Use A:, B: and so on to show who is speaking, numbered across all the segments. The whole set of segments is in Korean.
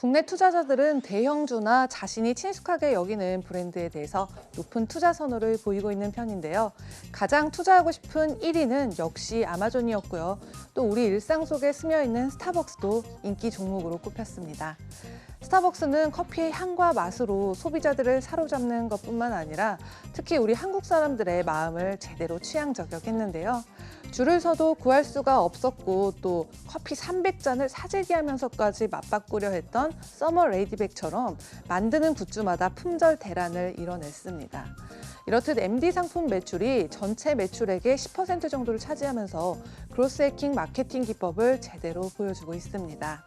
A: 국내 투자자들은 대형주나 자신이 친숙하게 여기는 브랜드에 대해서 높은 투자 선호를 보이고 있는 편인데요. 가장 투자하고 싶은 1위는 역시 아마존이었고요. 또 우리 일상 속에 스며있는 스타벅스도 인기 종목으로 꼽혔습니다. 스타벅스는 커피의 향과 맛으로 소비자들을 사로잡는 것뿐만 아니라 특히 우리 한국 사람들의 마음을 제대로 취향 저격했는데요. 줄을 서도 구할 수가 없었고 또 커피 300잔을 사재기하면서까지 맞바꾸려 했던 서머 레이디백처럼 만드는 굿즈마다 품절 대란을 이뤄냈습니다. 이렇듯 MD 상품 매출이 전체 매출액의 10% 정도를 차지하면서 그로스 해킹 마케팅 기법을 제대로 보여주고 있습니다.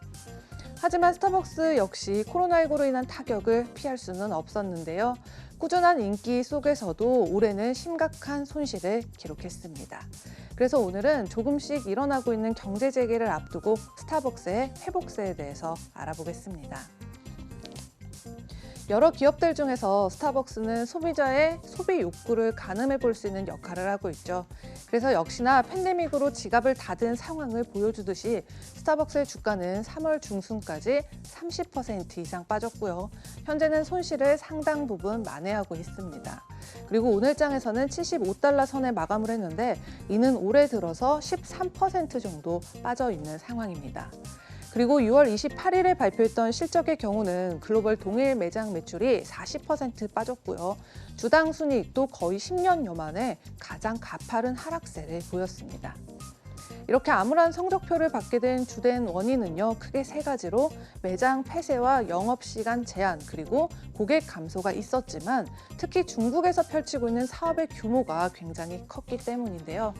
A: 하지만 스타벅스 역시 코로나19로 인한 타격을 피할 수는 없었는데요. 꾸준한 인기 속에서도 올해는 심각한 손실을 기록했습니다. 그래서 오늘은 조금씩 일어나고 있는 경제 재개를 앞두고 스타벅스의 회복세에 대해서 알아보겠습니다. 여러 기업들 중에서 스타벅스는 소비자의 소비 욕구를 가늠해 볼 수 있는 역할을 하고 있죠. 그래서 역시나 팬데믹으로 지갑을 닫은 상황을 보여주듯이 스타벅스의 주가는 3월 중순까지 30% 이상 빠졌고요. 현재는 손실을 상당 부분 만회하고 있습니다. 그리고 오늘 장에서는 75달러 선에 마감을 했는데 이는 올해 들어서 13% 정도 빠져 있는 상황입니다. 그리고 6월 28일에 발표했던 실적의 경우는 글로벌 동일 매장 매출이 40% 빠졌고요. 주당 순이익도 거의 10년여 만에 가장 가파른 하락세를 보였습니다. 이렇게 암울한 성적표를 받게 된 주된 원인은요, 크게 세 가지로 매장 폐쇄와 영업시간 제한, 그리고 고객 감소가 있었지만 특히 중국에서 펼치고 있는 사업의 규모가 굉장히 컸기 때문인데요.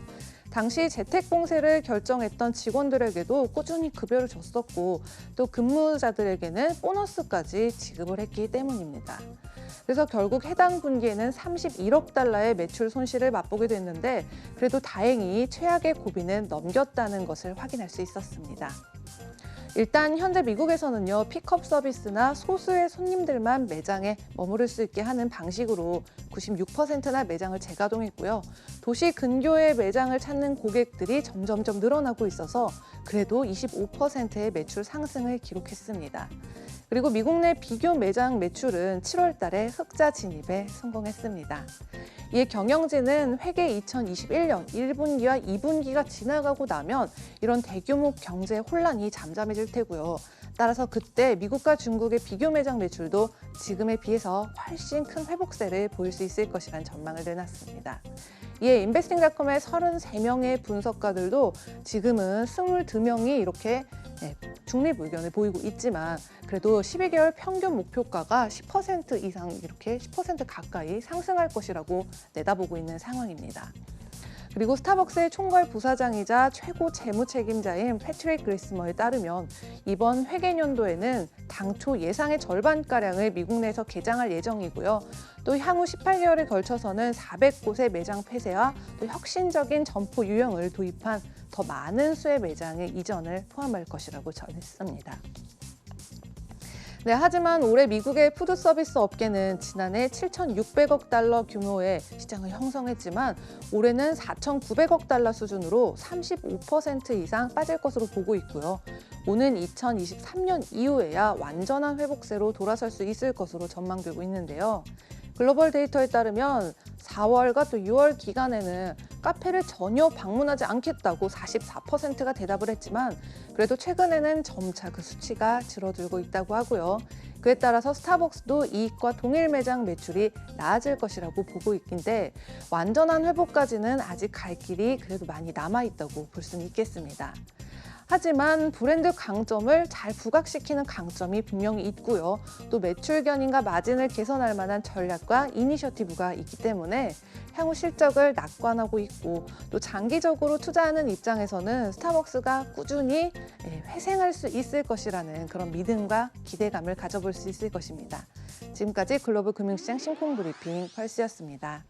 A: 당시 재택봉쇄를 결정했던 직원들에게도 꾸준히 급여를 줬었고 또 근무자들에게는 보너스까지 지급을 했기 때문입니다. 그래서 결국 해당 분기에는 31억 달러의 매출 손실을 맛보게 됐는데 그래도 다행히 최악의 고비는 넘겼다는 것을 확인할 수 있었습니다. 일단 현재 미국에서는요, 픽업 서비스나 소수의 손님들만 매장에 머무를 수 있게 하는 방식으로 96%나 매장을 재가동했고요. 도시 근교의 매장을 찾는 고객들이 점점점 늘어나고 있어서 그래도 25%의 매출 상승을 기록했습니다. 그리고 미국 내 비교 매장 매출은 7월 달에 흑자 진입에 성공했습니다. 이에 경영진은 회계 2021년 1분기와 2분기가 지나가고 나면 이런 대규모 경제 혼란이 잠잠해질 테고요. 따라서 그때 미국과 중국의 비교 매장 매출도 지금에 비해서 훨씬 큰 회복세를 보일 수 있을 것이라는 전망을 내놨습니다. 이에 인베스팅닷컴의 33명의 분석가들도 지금은 22명이 이렇게 중립 의견을 보이고 있지만 그래도 12개월 평균 목표가가 10% 이상 이렇게 10% 가까이 상승할 것이라고 내다보고 있는 상황입니다. 그리고 스타벅스의 총괄 부사장이자 최고 재무 책임자인 패트릭 그리스머에 따르면 이번 회계연도에는 당초 예상의 절반가량을 미국 내에서 개장할 예정이고요. 또 향후 18개월에 걸쳐서는 400곳의 매장 폐쇄와 또 혁신적인 점포 유형을 도입한 더 많은 수의 매장의 이전을 포함할 것이라고 전했습니다. 하지만 올해 미국의 푸드 서비스 업계는 지난해 7,600억 달러 규모의 시장을 형성했지만 올해는 4,900억 달러 수준으로 35% 이상 빠질 것으로 보고 있고요. 오는 2023년 이후에야 완전한 회복세로 돌아설 수 있을 것으로 전망되고 있는데요. 글로벌 데이터에 따르면 4월과 또 6월 기간에는 카페를 전혀 방문하지 않겠다고 44%가 대답을 했지만 그래도 최근에는 점차 그 수치가 줄어들고 있다고 하고요. 그에 따라서 스타벅스도 이익과 동일 매장 매출이 나아질 것이라고 보고 있긴데 완전한 회복까지는 아직 갈 길이 그래도 많이 남아있다고 볼 수는 있겠습니다. 하지만 브랜드 강점을 잘 부각시키는 강점이 분명히 있고요. 또 매출 견인과 마진을 개선할 만한 전략과 이니셔티브가 있기 때문에 향후 실적을 낙관하고 있고 또 장기적으로 투자하는 입장에서는 스타벅스가 꾸준히 회생할 수 있을 것이라는 그런 믿음과 기대감을 가져볼 수 있을 것입니다. 지금까지 글로벌 금융시장 신콩 브리핑 펄스였습니다.